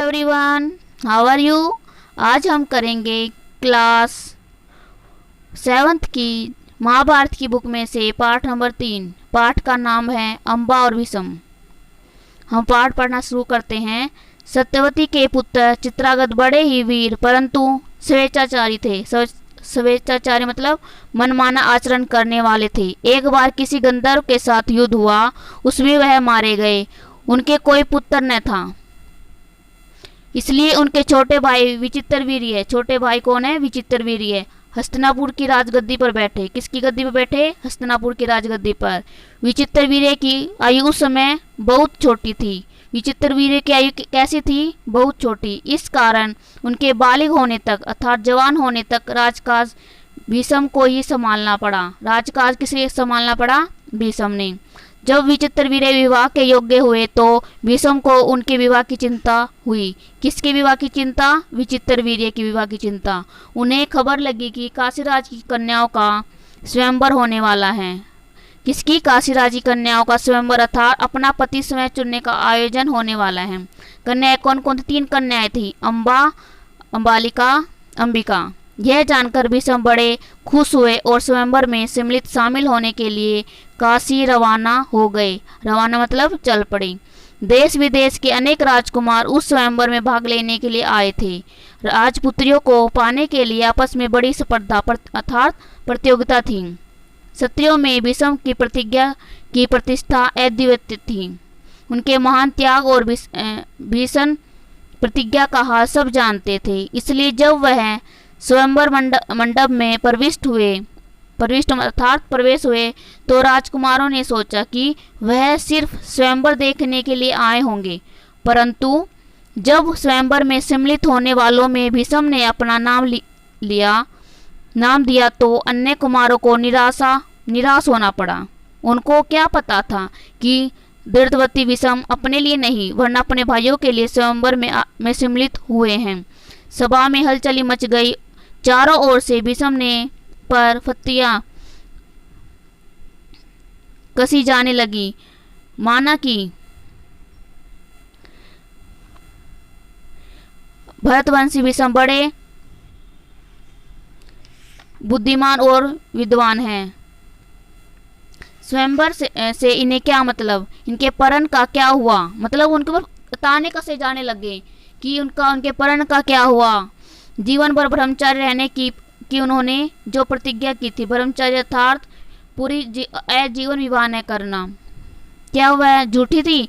Everyone, how are you. आज हम करेंगे क्लास 7th की महाभारत की बुक में से पाठ नंबर 3। पाठ का नाम है अम्बा और भीष्म। हम पाठ पढ़ना शुरू करते हैं। सत्यवती के पुत्र चित्रांगद बड़े ही वीर परंतु स्वेच्छाचारी थे। स्वेच्छाचारी मतलब मनमाना आचरण करने वाले थे। एक बार किसी गंधर्व के साथ युद्ध हुआ, उसमें वह मारे गए। उनके कोई पुत्र न था, इसलिए उनके छोटे भाई विचित्रवीर्य, छोटे भाई कौन है? विचित्रवीर्य, हस्तिनापुर की राजगद्दी पर बैठे। किसकी गद्दी पर बैठे? हस्तिनापुर की राजगद्दी पर। विचित्रवीर्य की आयु उस समय बहुत छोटी थी। विचित्रवीर्य की आयु कैसी थी? बहुत छोटी। इस कारण उनके बालिग होने तक अर्थात जवान होने तक राजकाज भीष्म को ही संभालना पड़ा। राजकाज किसे संभालना पड़ा? भीष्म ने। जब विचित्रवीर्य विवाह के योग्य हुए तो भीष्म को उनके विवाह की चिंता हुई। किसके विवाह की चिंता? विचित्रवीर्य के विवाह की चिंता। उन्हें खबर लगी कि काशीराज की कन्याओं का स्वयंवर होने वाला है। किसकी? काशीराज की कन्याओं का स्वयंवर अर्थात अपना पति स्वयं चुनने का आयोजन होने वाला है। कन्याएं कौन कौन थी? 3 कन्याएं थी, अम्बा, अम्बालिका, अंबिका। यह जानकर भीष्म बड़े खुश हुए और स्वयंवर में सम्मिलित शामिल होने के लिए काशी रवाना हो गए। रवाना मतलब चल पड़े। देश विदेश के अनेक राजकुमार उस स्वयंवर में भाग लेने के लिए आए थे। राजपुत्रियों को पाने के लिए आपस में बड़ी स्पर्धा अर्थात प्रतियोगिता थी। क्षत्रियों में भीष्म की प्रतिज्ञा की प्रतिष्ठा अद्वितीय थी। उनके महान त्याग और भीषण प्रतिज्ञा का हाल सब जानते थे। इसलिए जब वह स्वयंवर मंडप में प्रवेश हुए तो राजकुमारों ने सोचा कि वह सिर्फ स्वयंवर देखने के लिए आए होंगे, परंतु जब स्वयंवर में सम्मिलित होने वालों में भीष्म ने अपना नाम दिया तो अन्य कुमारों को निराश होना पड़ा। उनको क्या पता था कि दृढ़वती भीष्म अपने लिए नहीं वरना अपने भाइयों के लिए स्वयंवर में सम्मिलित हुए हैं। सभा में हलचली मच गई। चारों ओर से भीष्म ने पर फत्तियां कसी जाने लगी, माना कि भरतवंशी भीष्म बड़े बुद्धिमान और विद्वान हैं। स्वयंवर से इन्हें क्या मतलब? इनके परण का क्या हुआ? मतलब उनके ऊपर ताने कसे जाने लगे कि उनके परण का क्या हुआ। जीवन भर ब्रह्मचारी रहने की उन्होंने जो प्रतिज्ञा की थी, ब्रह्मचर्य अर्थात पूरी जीवन विवाह न करना, क्या वह झूठी थी?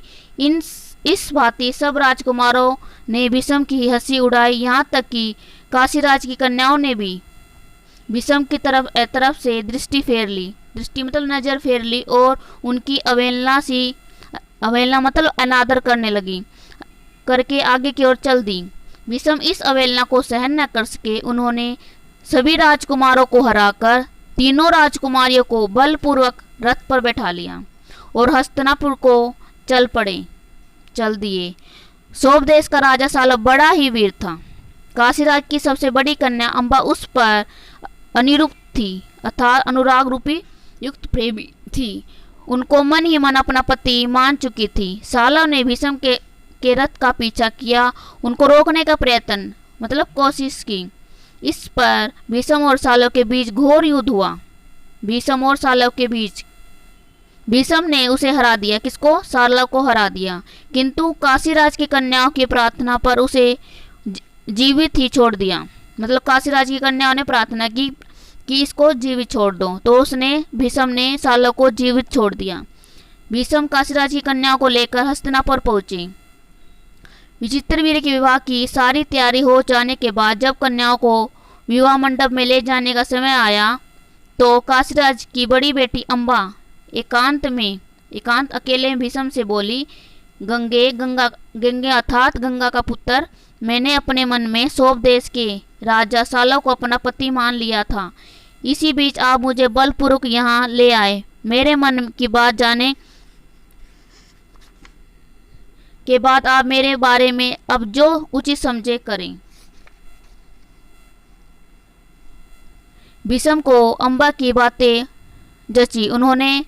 इस भांति सब राजकुमारों ने भीष्म की हंसी उड़ाई। यहाँ तक कि काशीराज की कन्याओं ने भी भीष्म की तरफ से दृष्टि फेर ली। दृष्टि मतलब नजर फेर ली और उनकी अवहेलना मतलब अनादर करने लगी, करके आगे की ओर चल दी। भीष्म इस अवहेलना को सहन न कर सके। उन्होंने सभी राजकुमारों को हराकर तीनों राजकुमारियों को बलपूर्वक रथ पर बैठा लिया और हस्तिनापुर को चल दिए। सोप देश का राजा सालब बड़ा ही वीर था। काशीराज की सबसे बड़ी कन्या अम्बा उस पर अनिरुक्त थी अर्थात अनुराग रूपी युक्त प्रेमी थी। उनको मन ही मन अपना पति मान चुकी थी। सालब ने भीष्म के रथ का पीछा किया, उनको रोकने का प्रयत्न मतलब कोशिश की। इस पर भीष्म और सालब के बीच घोर युद्ध हुआ। भीष्म ने उसे हरा दिया। किसको? सालब को हरा दिया। किंतु काशीराज की कन्याओं की प्रार्थना पर उसे जीवित ही छोड़ दिया। मतलब काशीराज की कन्याओं ने प्रार्थना की कि इसको जीवित छोड़ दो, तो भीष्म ने सालब को जीवित छोड़ दिया। भीष्म काशीराज की कन्याओं को लेकर हस्तिनापुर पहुंचे। विचित्रवीर्य के विवाह की सारी तैयारी हो जाने के बाद जब कन्याओं को विवाह मंडप में ले जाने का समय आया तो काशीराज की बड़ी बेटी अम्बा एकांत अकेले भीष्म से बोली, गंगे अर्थात गंगा का पुत्र, मैंने अपने मन में सोप देश के राजा सालब को अपना पति मान लिया था। इसी बीच आप मुझे बलपूर्वक यहाँ ले आए। मेरे मन की बात जाने के बाद आप मेरे बारे में अब जो उचित समझे करें। भीष्म को अम्बा की बातें जची। उन्होंने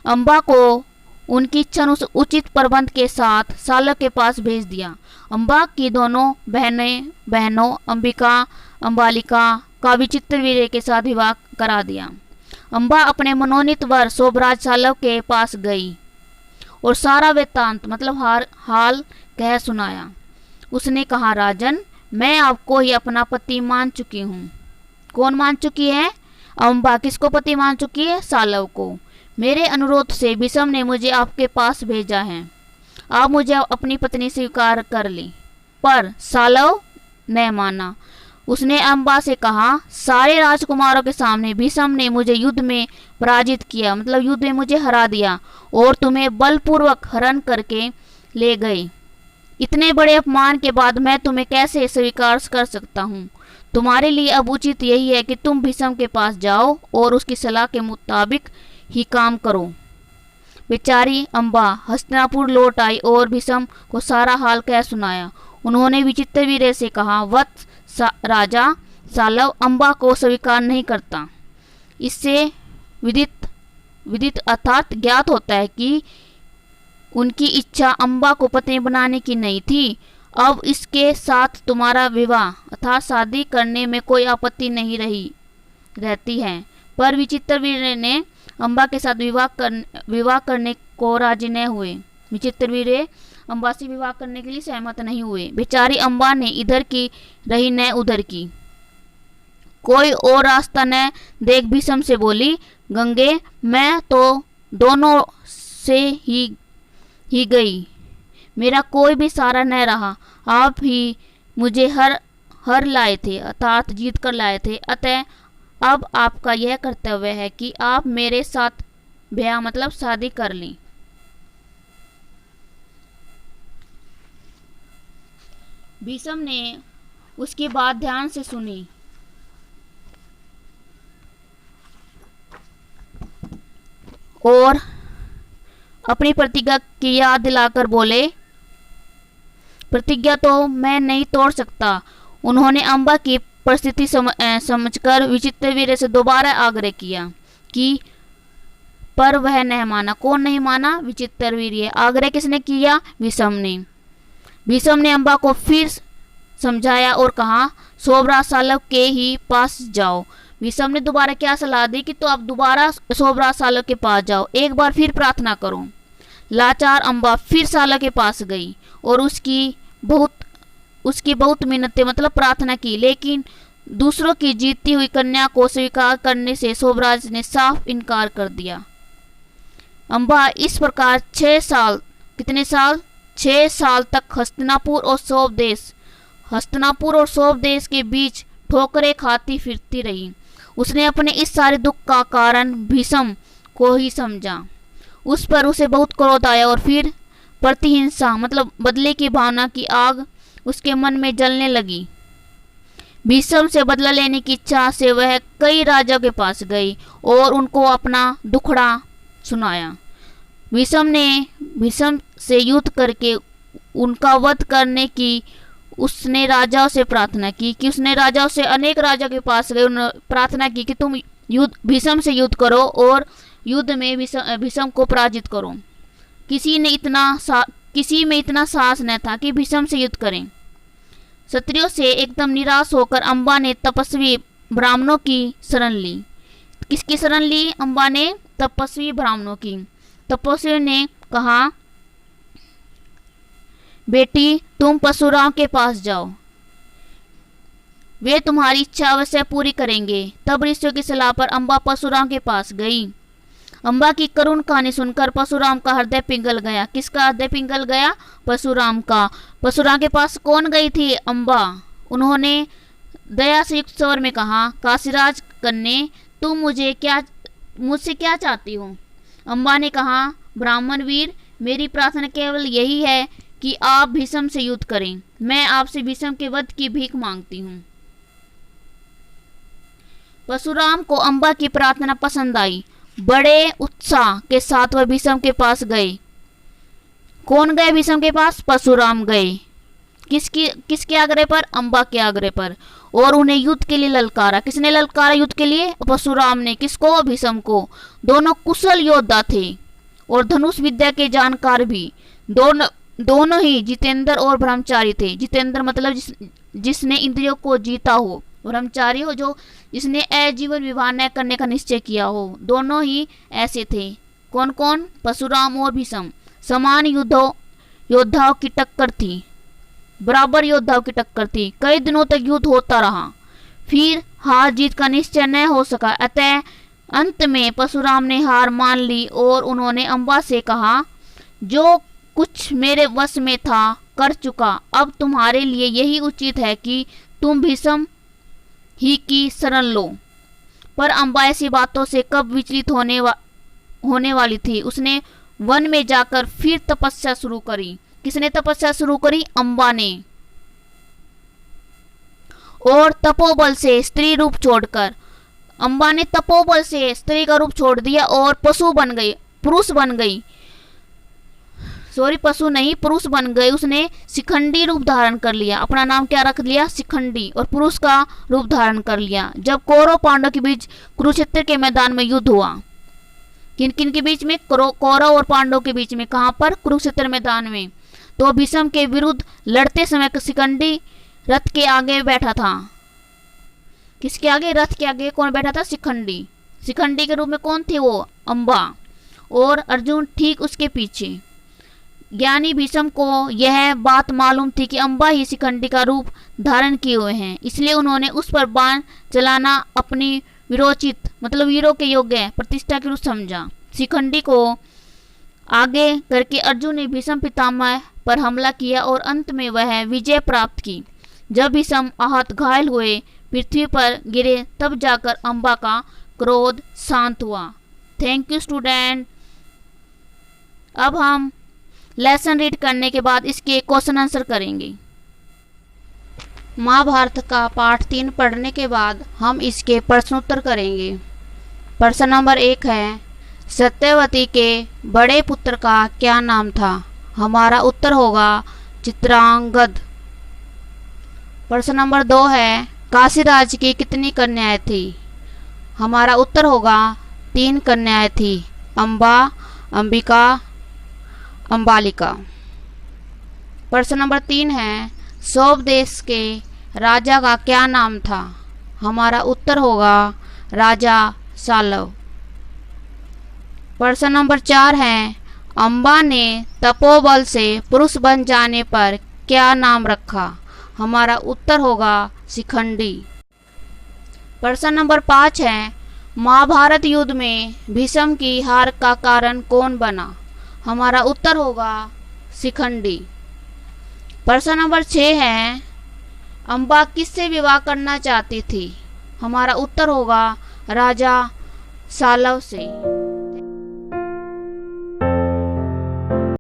अम्बा को उनकी इच्छा उचित प्रबंध के साथ सालव के पास भेज दिया। अम्बा की दोनों बहनों अंबिका अंबालिका का विचित्रवीर्य के साथ विवाह करा दिया। अम्बा अपने मनोनीत वर शोभराज सालव के पास गई और सारा वृत्तांत मतलब हाल कह सुनाया। उसने कहा, राजन, मैं आपको ही अपना पति मान चुकी हूँ। कौन मान चुकी है? अम्बा किसको पति मान चुकी है? सालव को। मेरे अनुरोध से भीष्म ने मुझे आपके पास भेजा है, आप मुझे अपनी पत्नी स्वीकार कर ली। पर सालव ने माना। उसने अम्बा से कहा, सारे राजकुमारों के सामने भीष्म ने मुझे युद्ध में पराजित किया, मतलब युद्ध में मुझे हरा दिया और तुम्हें बलपूर्वक हरण करके ले गए। इतने बड़े अपमान के बाद मैं तुम्हें कैसे स्वीकार कर सकता हूँ? तुम्हारे लिए अब उचित यही है कि तुम भीष्म के पास जाओ और उसकी सलाह के मुताबिक ही काम करो। बेचारी अम्बा हस्तिनापुर लौट आई और भीष्म को सारा हाल कह सुनाया। उन्होंने विचित्रवीर्य से कहा, वत्स राजा, सालव अम्बा को स्वीकार नहीं करता। इससे विदित अर्थात ज्ञात होता है कि उनकी इच्छा अम्बा को पत्नी बनाने की नहीं थी। अब इसके साथ तुम्हारा विवाह अर्थात शादी करने में कोई आपत्ति नहीं रहती है। पर विचित्रवीर्य ने अम्बा के साथ विवाह करने को राजी न हुए। विचित्रवीर्य अम्बा से विवाह करने के लिए सहमत नहीं हुए। बेचारी अम्बा ने इधर की रही न उधर की, कोई और रास्ता न देख भीष्म से बोली, गंगे, मैं तो दोनों से ही गई, मेरा कोई भी सहारा न रहा। आप ही मुझे हर लाए थे अर्थात जीत कर लाए थे। अतः अब आपका यह कर्तव्य है कि आप मेरे साथ ब्याह मतलब शादी कर लें। भीष्म ने उसकी बात ध्यान से सुनी और अपनी प्रतिज्ञा की याद दिलाकर बोले, प्रतिज्ञा तो मैं नहीं तोड़ सकता। उन्होंने अम्बा की परिस्थिति समझकर विचित्रवीर्य से दोबारा आग्रह किया कि पर वह नहीं माना। कौन नहीं माना? विचित्रवीर्य। आग्रह किसने किया? भीष्म ने। भीष्म ने अम्बा को फिर समझाया और कहा, शोभराज सालव के ही पास जाओ। भीष्म ने दोबारा क्या सलाह दी कि तो आप दोबारा शोभराज सालव के पास जाओ, एक बार फिर प्रार्थना करो। लाचार अम्बा फिर सालव के पास गई और उसकी बहुत मिन्नतें मतलब प्रार्थना की, लेकिन दूसरों की जीती हुई कन्या को स्वीकार करने से शोभराज ने साफ इनकार कर दिया। अम्बा इस प्रकार 6 साल, कितने साल? 6 साल तक हस्तिनापुर और सौभ देश के बीच ठोकरें खाती फिरती रही। उसने अपने इस सारे दुख का कारण भीष्म को ही समझा। उस पर उसे बहुत क्रोध आया और फिर प्रतिहिंसा मतलब बदले की भावना की आग उसके मन में जलने लगी। भीष्म से बदला लेने की इच्छा से वह कई राजाओं के पास गई और उनको अपना दुखड़ा सुनाया। भीष्म से युद्ध करके उनका वध करने की उसने राजाओं से प्रार्थना की कि उसने राजाओं से अनेक राजाओं के पास गए, उन्होंने प्रार्थना की कि तुम भीष्म से युद्ध करो और युद्ध में भीष्म को पराजित करो। किसी में इतना साहस न था कि भीष्म से युद्ध करें। क्षत्रियों से एकदम निराश होकर अम्बा ने तपस्वी ब्राह्मणों की शरण ली। किसकी शरण ली? अम्बा ने तपस्वी ब्राह्मणों की। तपस्वी ने कहा, बेटी तुम परशुराम के पास जाओ, वे तुम्हारी इच्छा अवश्य पूरी करेंगे। तब ऋषियों की सलाह पर अम्बा परशुराम के पास गई। अम्बा की करुण कहानी सुनकर परशुराम का हृदय पिघल गया। किसका हृदय पिघल गया? परशुराम का। परशुराम के पास कौन गई थी? अम्बा। उन्होंने दया से युक्त स्वर में कहा, काशीराज कन्या, तुम मुझसे क्या चाहती हो? अम्बा ने कहा, ब्राह्मण वीर, मेरी प्रार्थना केवल यही है कि आप भीष्म से युद्ध करें। मैं आपसे भीष्म के वध की भीख मांगती हूँ। परशुराम को अम्बा की प्रार्थना पसंद आई। बड़े उत्साह के साथ वह भीष्म के पास गए। कौन गए भीष्म के पास? परशुराम गए। किसके आग्रह पर? अम्बा के आग्रह पर। और उन्हें युद्ध के लिए ललकारा। किसने ललकारा युद्ध के लिए? परशुराम ने। किसको? भीष्म को। दोनों कुशल योद्धा थे और धनुष विद्या के जानकार भी। दोनों ही जितेंद्र और ब्रह्मचारी थे। जितेंद्र मतलब जिसने इंद्रियों को जीता हो, ब्रह्मचारी हो जो जिसने आजीवन विवाह न करने का निश्चय किया हो। दोनों ही ऐसे थे। कौन कौन? परशुराम और भीष्म। समान योद्धाओं की टक्कर थी, बराबर योद्धाओं की टक्कर थी। कई दिनों तक युद्ध होता रहा, फिर हार जीत का निश्चय न हो सका। अतः अंत में परशुराम ने हार मान ली और उन्होंने अम्बा से कहा, जो कुछ मेरे वश में था कर चुका, अब तुम्हारे लिए यही उचित है कि तुम भीष्म ही की शरण लो। पर अम्बा ऐसी बातों से कब विचलित होने वाली थी। उसने वन में जाकर फिर तपस्या शुरू करी। किसने तपस्या शुरू करी? अम्बा ने। और तपोबल से स्त्री रूप छोड़कर, अम्बा ने तपोबल से स्त्री का रूप छोड़ दिया और पुरुष बन गई। पशु नहीं, पुरुष बन गए। उसने शिखंडी रूप धारण कर लिया। अपना नाम क्या रख लिया? शिखंडी। और पुरुष का रूप धारण कर लिया। जब कौरव पांडव के बीच कुरुक्षेत्र के मैदान में युद्ध हुआ, किन किन के बीच में? कौरव और पांडव के बीच में। कहां पर? कुरुक्षेत्र मैदान में। तो भीष्म के विरुद्ध लड़ते समय शिखंडी रथ के आगे बैठा था। किसके आगे? रथ के आगे कौन बैठा था? शिखंडी। शिखंडी के रूप में कौन थे? वो अम्बा। और अर्जुन ठीक उसके पीछे। ज्ञानी भीष्म को यह बात मालूम थी कि अम्बा ही शिखंडी का रूप धारण किए हुए हैं, इसलिए उन्होंने उस पर बाण चलाना अपनी वीरोचित मतलब वीरों के योग्य प्रतिष्ठा के रूप समझा। शिखंडी को आगे करके अर्जुन ने भीष्म पितामह पर हमला किया और अंत में वह विजय प्राप्त की। जब भीष्म आहत घायल हुए पृथ्वी पर गिरे, तब जाकर अम्बा का क्रोध शांत हुआ। Thank you student. अब हम लेसन रीड करने के बाद इसके क्वेश्चन आंसर करेंगे। महाभारत का पाठ 3 पढ़ने के बाद हम इसके प्रश्नोत्तर करेंगे। प्रश्न नंबर 1 है, सत्यवती के बड़े पुत्र का क्या नाम था? हमारा उत्तर होगा चित्रांगद। प्रश्न नंबर 2 है, काशीराज की कितनी कन्याएं थी? हमारा उत्तर होगा 3 कन्याएं थी, अम्बा, अंबिका, अम्बालिका। प्रश्न नंबर 3 है, सौभ देश के राजा का क्या नाम था? हमारा उत्तर होगा राजा सालव। प्रश्न नंबर 4 है, अम्बा ने तपोबल से पुरुष बन जाने पर क्या नाम रखा? हमारा उत्तर होगा शिखंडी। प्रश्न नंबर 5 है, महाभारत युद्ध में भीष्म की हार का कारण कौन बना? हमारा उत्तर होगा शिखंडी। प्रश्न नंबर 6 है, अम्बा किससे विवाह करना चाहती थी? हमारा उत्तर होगा राजा सालव से।